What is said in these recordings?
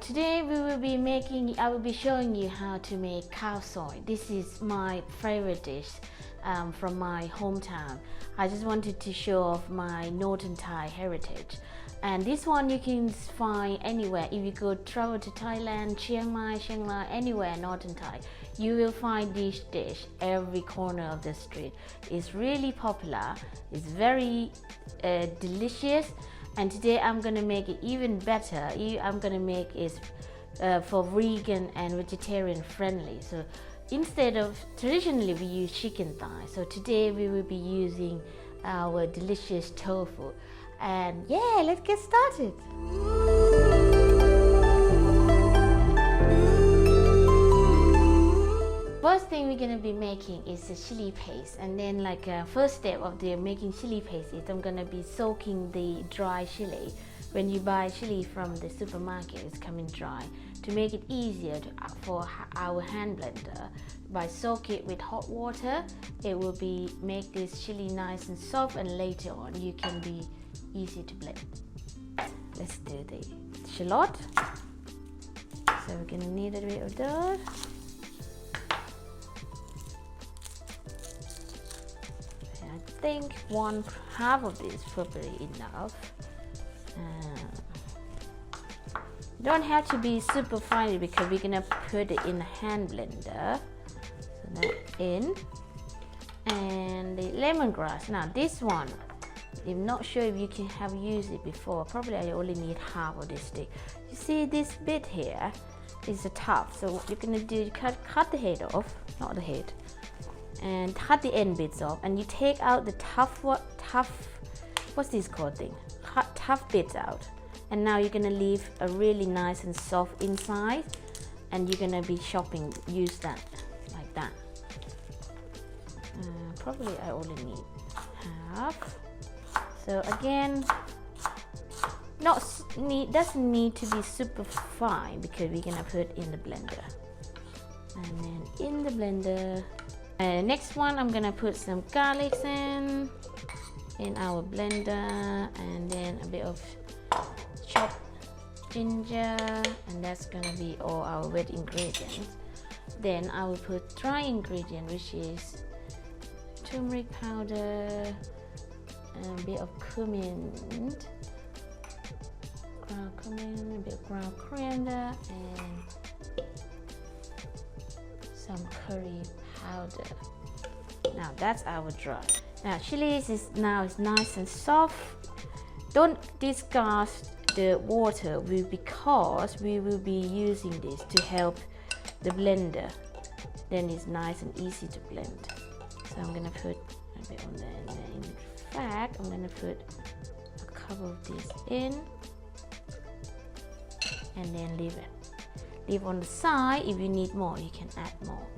today I will be showing you how to make khao soi. This is my favorite dish from my hometown. I just wanted to show off my Northern Thai heritage. And this one you can find anywhere. If you go travel to Thailand, Chiang Mai, anywhere Northern Thai, you will find this dish every corner of the street. It's really popular. It's very delicious. And today I'm gonna make it even better. I'm gonna make it for vegan and vegetarian friendly. So instead of traditionally we use chicken thigh, so today we will be using our delicious tofu. And yeah, let's get started. First thing we're gonna be making is the chili paste, and then first step of the making chili paste is I'm gonna be soaking the dry chili. When you buy chili from the supermarket, it's coming dry. To make it easier for our hand blender, by soak it with hot water, it will make this chili nice and soft, and later on you can be easy to blend. Let's do the shallot. So we're gonna need a bit of that. I think half of this is probably enough. Don't have to be super fine because we're gonna put it in a hand blender. So that in, and the lemongrass. Now this one, I'm not sure if you can have used it before. Probably I only need half of this stick. You see this bit here is the top. So what you're gonna do, you cut the head off, not the head, and cut the end bits off, and you take out the tough what's this called thing? Tough bits out. And now you're gonna leave a really nice and soft inside, and you're gonna be use that like that. Probably I only need half. So again, doesn't need to be super fine because we're gonna put it in the blender. And then in the blender, next one I'm gonna put some garlic in our blender, and then a bit of chopped ginger, and that's gonna be all our wet ingredients. Then I will put dry ingredient, which is turmeric powder, a bit of cumin, a bit of ground coriander, and some curry powder. Now that's our dry. Now chili is nice and soft. Don't discard the water because we will be using this to help the blender. Then it's nice and easy to blend. So I'm gonna put a bit on there, and then in fact I'm gonna put a couple of these in, and then leave on the side. If you need more, you can add more.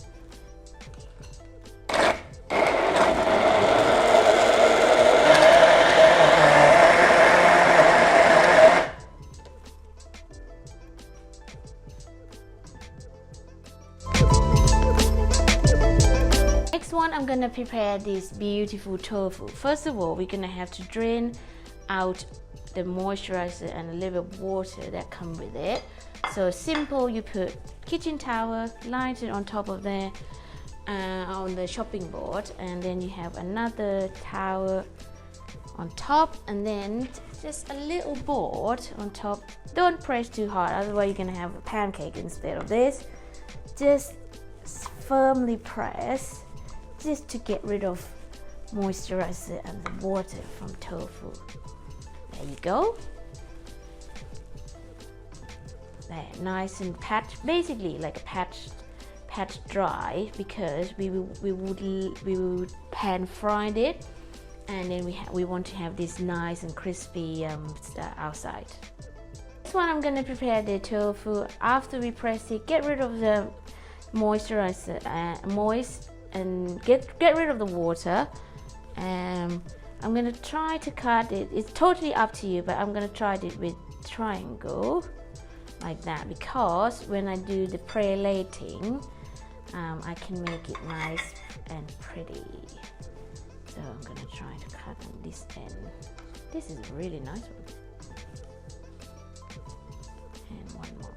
I'm gonna prepare this beautiful tofu. First of all, we're gonna have to drain out the moisturizer and a little bit of water that come with it. So simple, you put kitchen towel, line it on top of there on the chopping board, and then you have another towel on top, and then just a little board on top. Don't press too hard, otherwise you're gonna have a pancake instead of this. Just firmly press, just to get rid of moisturizer and the water from tofu. There you go. There, nice and patched, basically like a patched dry, because we would pan fried it, and then we want to have this nice and crispy outside. This one I'm gonna prepare the tofu. After we press it, get rid of the moisturizer, and get rid of the water. I'm gonna try to cut it. It's totally up to you, but I'm gonna try it with triangle like that, because when I do the pre-lating, I can make it nice and pretty. So I'm gonna try to cut on this end. This is a really nice one. And one more.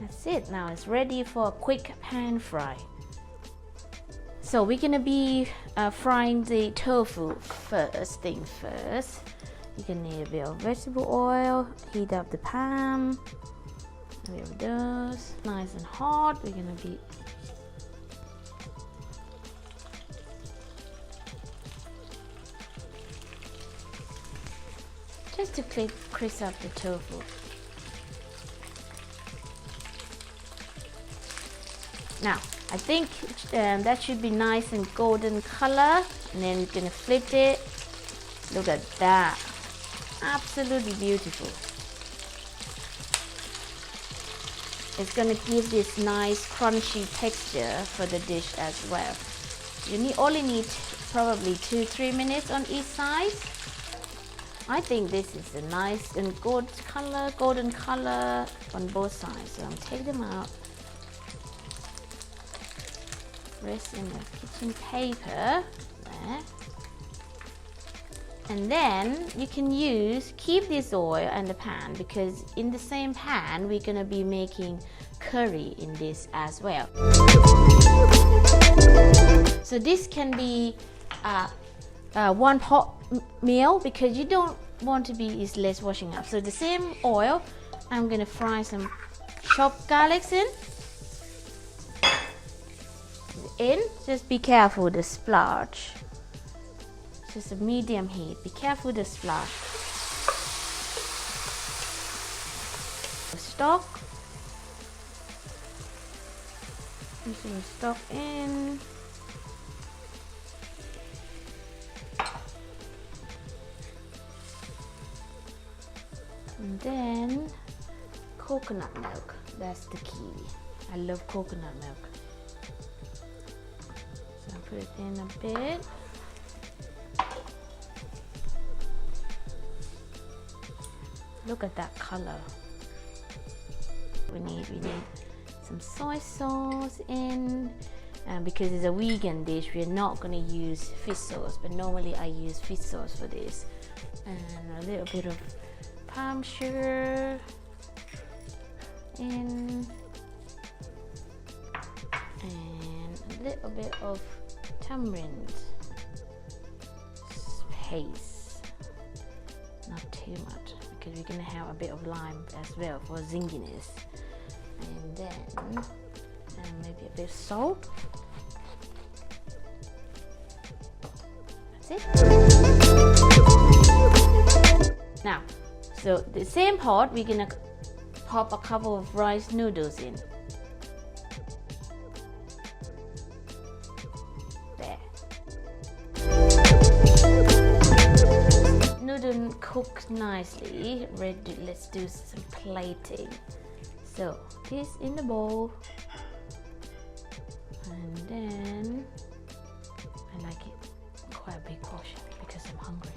That's it. Now it's ready for a quick pan fry. So we're gonna be frying the tofu first. You're gonna need a bit of vegetable oil. Heat up the pan. A bit of those. Nice and hot. We're gonna be just to crisp up the tofu. Now, I think that should be nice and golden color, and then we're gonna flip it. Look at that, absolutely beautiful. It's gonna give this nice crunchy texture for the dish as well. You only need probably 2-3 minutes on each side. I think this is a nice and golden color on both sides. So I'll take them out. Rest in the kitchen paper there. And then you can keep this oil in the pan, because in the same pan we're gonna be making curry in this as well. So this can be one pot meal, because you don't want to be less washing up. So the same oil, I'm gonna fry some chopped garlics in. Just be careful with the splash. Just a medium heat. Be careful with the splash. Stock. Putting the stock in. And then coconut milk. That's the key. I love coconut milk. So I'll put it in a bit. Look at that color. We need some soy sauce in, because it's a vegan dish. We're not going to use fish sauce, but normally I use fish sauce for this. And a little bit of palm sugar in, and a little bit of tamarind paste, not too much, because we're gonna have a bit of lime as well for zinginess. And then maybe a bit of salt. That's it. Now, so the same pot, we're gonna pop a couple of rice noodles in. There. Noodle cooked nicely. Ready. Let's do some plating. So this in the bowl, and then I like it quite a big portion because I'm hungry.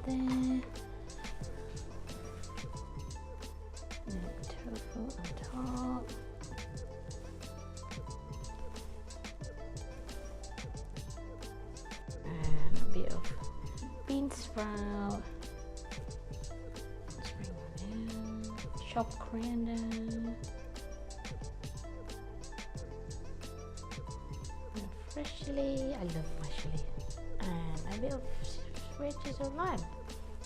There. Tofu on top. And a bit of bean sprout. Spring onion, chopped coriander. And fresh chili. I love my chili. And a bit of wedges of lime.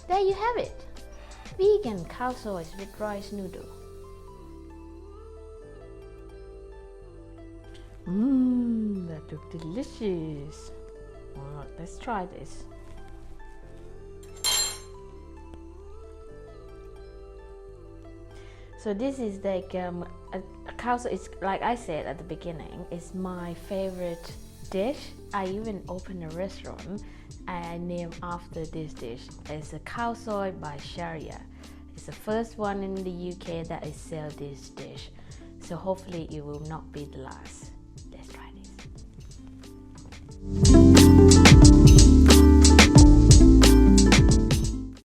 There you have it. Vegan khao soi with rice noodle. That looks delicious. Alright, let's try this. So this is like a khao soi. It's like I said at the beginning, it's my favorite dish. I even opened a restaurant I named after this dish. It's a khao soi by Chariya. It's the first one in the UK that I sell this dish. So hopefully it will not be the last. Let's try.